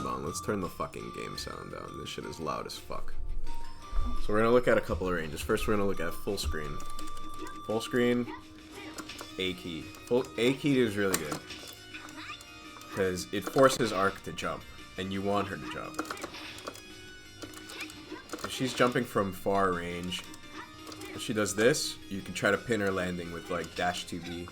hold on. Let's turn the fucking game sound down. This shit is loud as fuck. So we're gonna look at a couple of ranges. First, we're gonna look at full screen. Full screen, A key. A key is really good because it forces Arc to jump, and you want her to jump. If she's jumping from far range, if she does this, you can try to pin her landing with like dash 2B.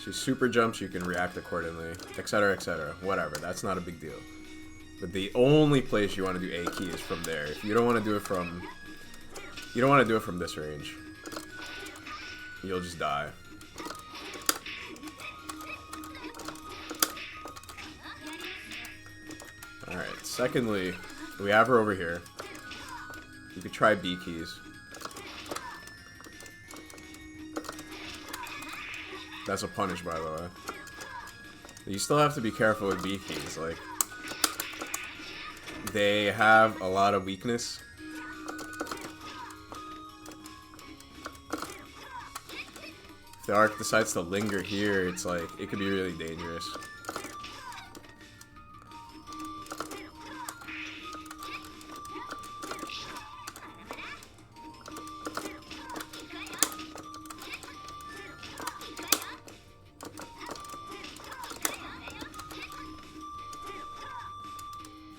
She super jumps, you can react accordingly, etc, etc, whatever. That's not a big deal. But the only place you want to do A key is from there. If you don't want to do it from, this range, you'll just die. Alright, secondly, we have her over here. You could try B keys. That's a punish, by the way. You still have to be careful with B keys, like, they have a lot of weakness. If the Arc decides to linger here, it's like, it could be really dangerous.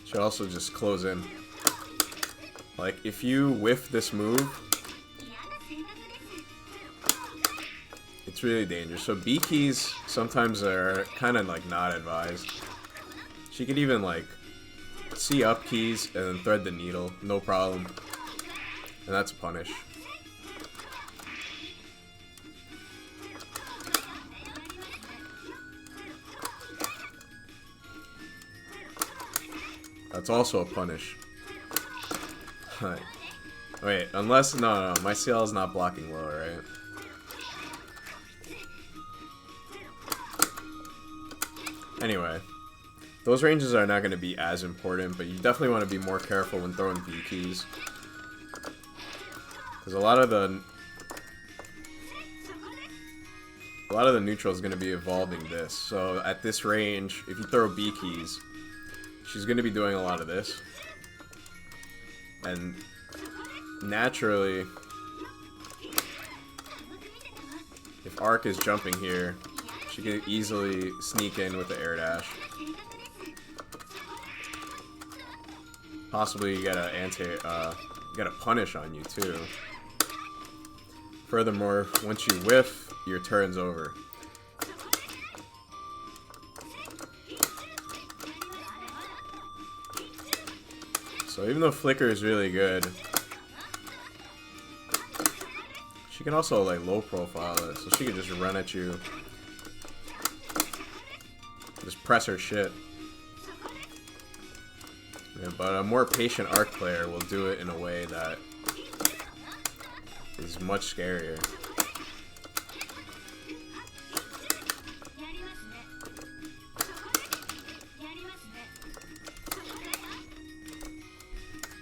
Should also just close in. Like, if you whiff this move, it's really dangerous. So B keys sometimes are kind of like not advised. She could even like C up keys and then thread the needle, no problem. And that's a punish. That's also a punish. Wait, unless... No, my CL is not blocking low, right? Anyway. Those ranges are not going to be as important, but you definitely want to be more careful when throwing B keys. Because a lot of the neutral is going to be evolving this. So at this range, if you throw B keys, she's going to be doing a lot of this. And naturally, if Arc is jumping here, she can easily sneak in with the air dash. Possibly you get a punish on you too. Furthermore, once you whiff, your turn's over. So even though Flicker is really good, she can also like low profile it, so she can just run at you. Just press her shit. Yeah, but a more patient Arc player will do it in a way that is much scarier.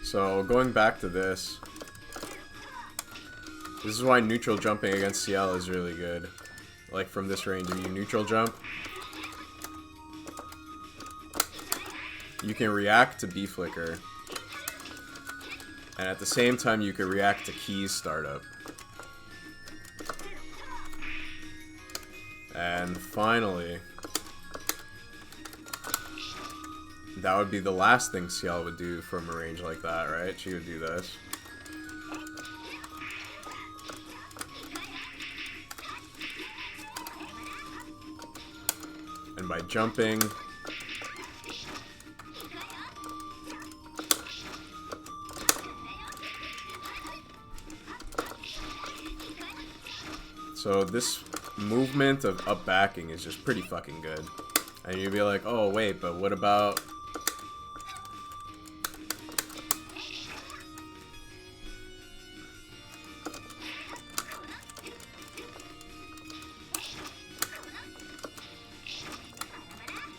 So, going back to this is why neutral jumping against CL is really good. Like, from this range, if you neutral jump, you can react to B flicker, and at the same time you can react to keys startup. And finally, that would be the last thing CL would do from a range like that, right? She would do this. And by jumping, so this movement of up backing is just pretty fucking good. And you'd be like, oh wait, but what about...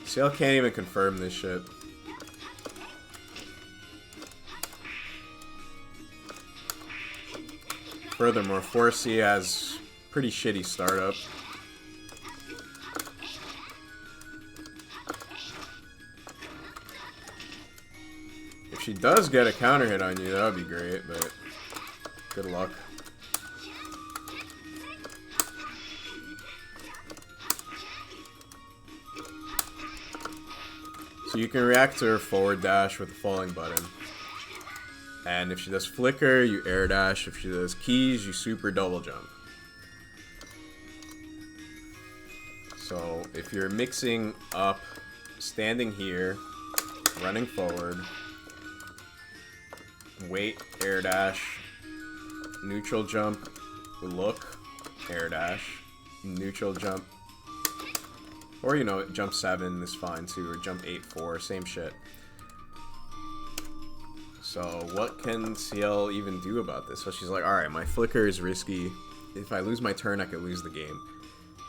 CL can't even confirm this shit. Furthermore, 4C has pretty shitty startup. If she does get a counter hit on you, that would be great, but good luck. So you can react to her forward dash with the falling button. And if she does flicker, you air dash. If she does keys, you super double jump. So if you're mixing up, standing here, running forward, wait, air dash, neutral jump, look, air dash, neutral jump, or you know, jump 7 is fine too, or jump 8-4, same shit. So what can CL even do about this? So she's like, alright, my flicker is risky. If I lose my turn, I could lose the game.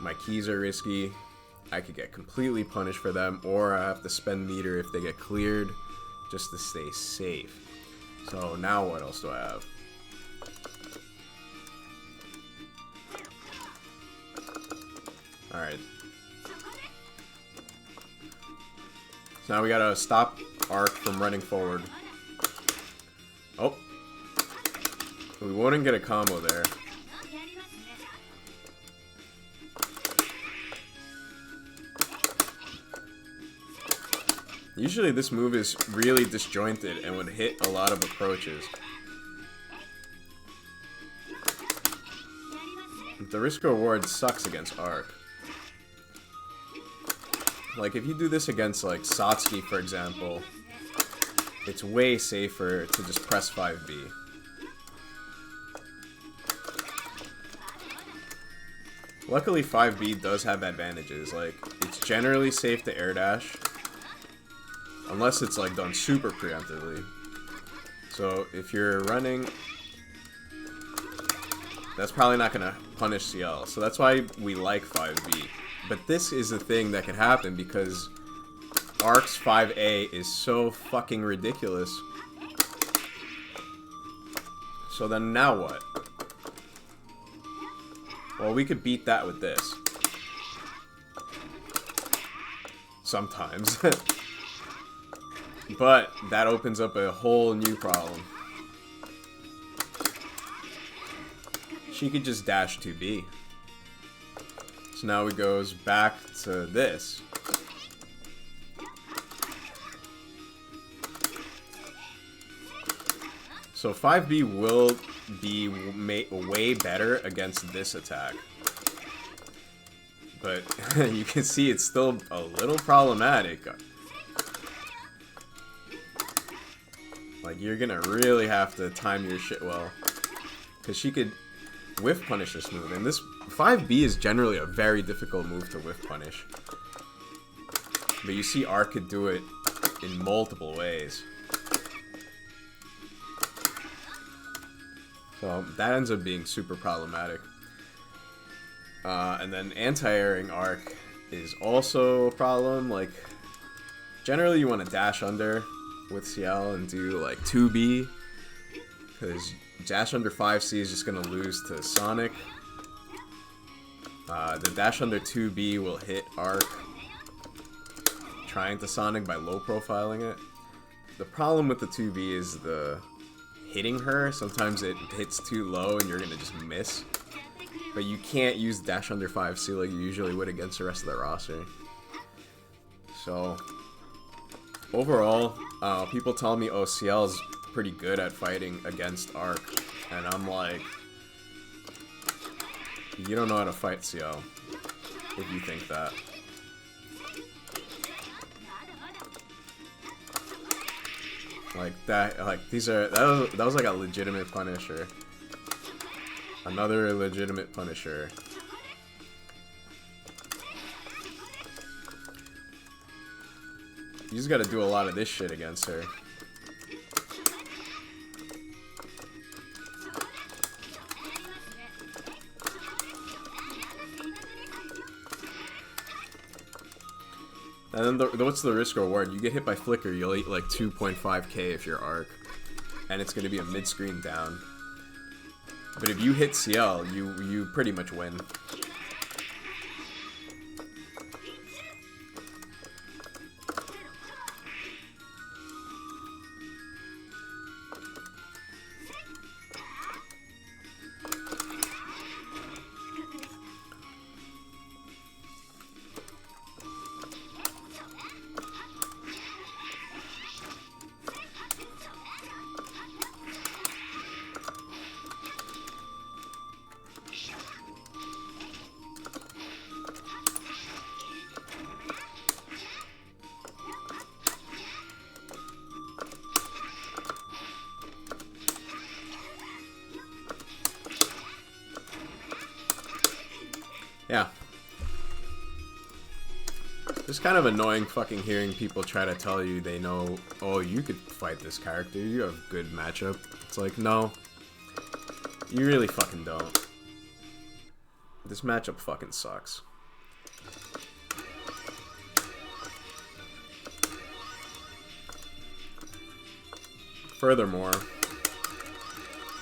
My keys are risky. I could get completely punished for them, or I have to spend meter if they get cleared just to stay safe. So now what else do I have? Alright. So now we gotta stop Arc from running forward. Oh. We wouldn't get a combo there. Usually this move is really disjointed and would hit a lot of approaches. The risk reward sucks against Arc. Like if you do this against like Satsuki for example, it's way safer to just press 5B. Luckily 5B does have advantages, like it's generally safe to air dash. Unless it's like done super preemptively. So if you're running, that's probably not gonna punish CL. So that's why we like 5B. But this is a thing that could happen because Arc's 5A is so fucking ridiculous. So then now what? Well, we could beat that with this. Sometimes. But that opens up a whole new problem. She could just dash 2B. So now it goes back to this. So 5B will be way better against this attack. But you can see it's still a little problematic. Like, you're gonna really have to time your shit well. Because she could whiff punish this move. And this 5B is generally a very difficult move to whiff punish. But you see Arc could do it in multiple ways. So that ends up being super problematic. And then anti-airing Arc is also a problem. Like, generally you want to dash under with CL and do like 2B, because dash under 5C is just going to lose to Sonic. The dash under 2B will hit Arc, trying to Sonic by low profiling it. The problem with the 2B is the hitting her. Sometimes it hits too low and you're going to just miss. But you can't use dash under 5C like you usually would against the rest of the roster. So overall, people tell me, oh, CL's pretty good at fighting against Arc. And I'm like, you don't know how to fight CL, if you think that. Like, that, like, these are, that was like a legitimate Punisher. Another legitimate Punisher. You just gotta do a lot of this shit against her. And then what's the risk reward? You get hit by Flicker, you'll eat like 2.5k if you're Arc. And it's gonna be a mid-screen down. But if you hit CL, you pretty much win. Yeah. It's kind of annoying fucking hearing people try to tell you they know, oh, you could fight this character, you have good matchup. It's like, no. You really fucking don't. This matchup fucking sucks. Furthermore,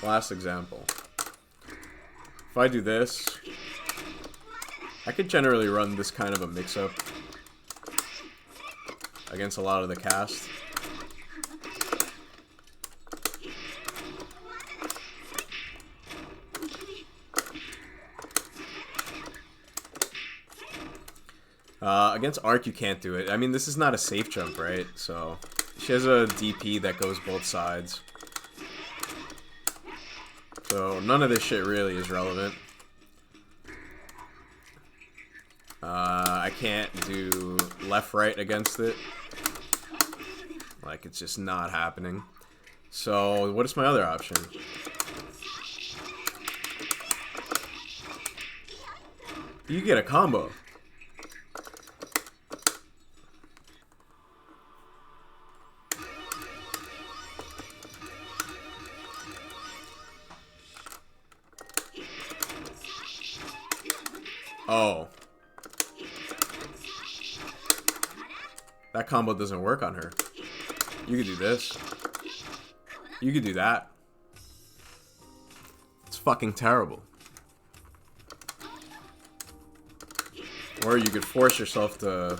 last example. If I do this, I could generally run this kind of a mix-up against a lot of the cast. Against Arc, you can't do it. I mean, this is not a safe jump, right? So, she has a DP that goes both sides. So, none of this shit really is relevant. I can't do left-right against it. Like, it's just not happening. So, what is my other option? You get a combo. Oh. That combo doesn't work on her. You could do this. You could do that. It's fucking terrible. Or you could force yourself to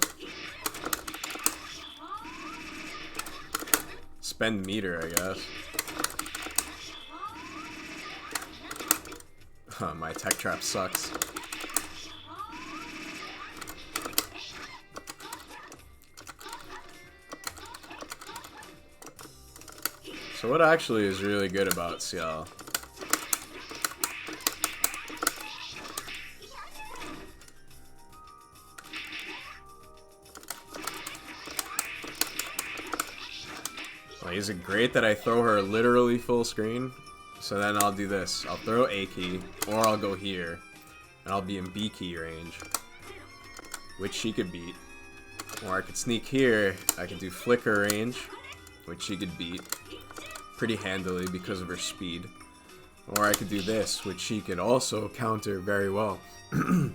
spend meter, I guess. Huh, my tech trap sucks. So what actually is really good about CL? Like, is it great that I throw her literally full screen? So then I'll do this. I'll throw A key, or I'll go here, and I'll be in B key range, which she could beat. Or I could sneak here, I could do flicker range, which she could beat pretty handily because of her speed. Or I could do this, which she could also counter very well. And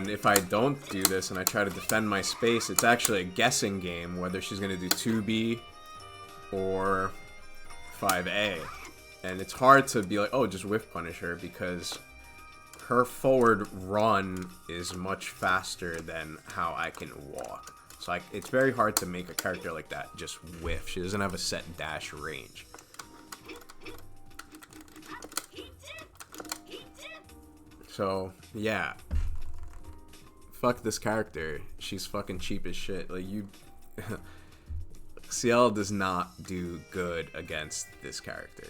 if I don't do this and I try to defend my space, it's actually a guessing game whether she's going to do 2B or 5A. And it's hard to be like, oh, just whiff punish her, because her forward run is much faster than how I can walk. So it's very hard to make a character like that just whiff. She doesn't have a set dash range. So, yeah. Fuck this character. She's fucking cheap as shit. Like, you... CL does not do good against this character.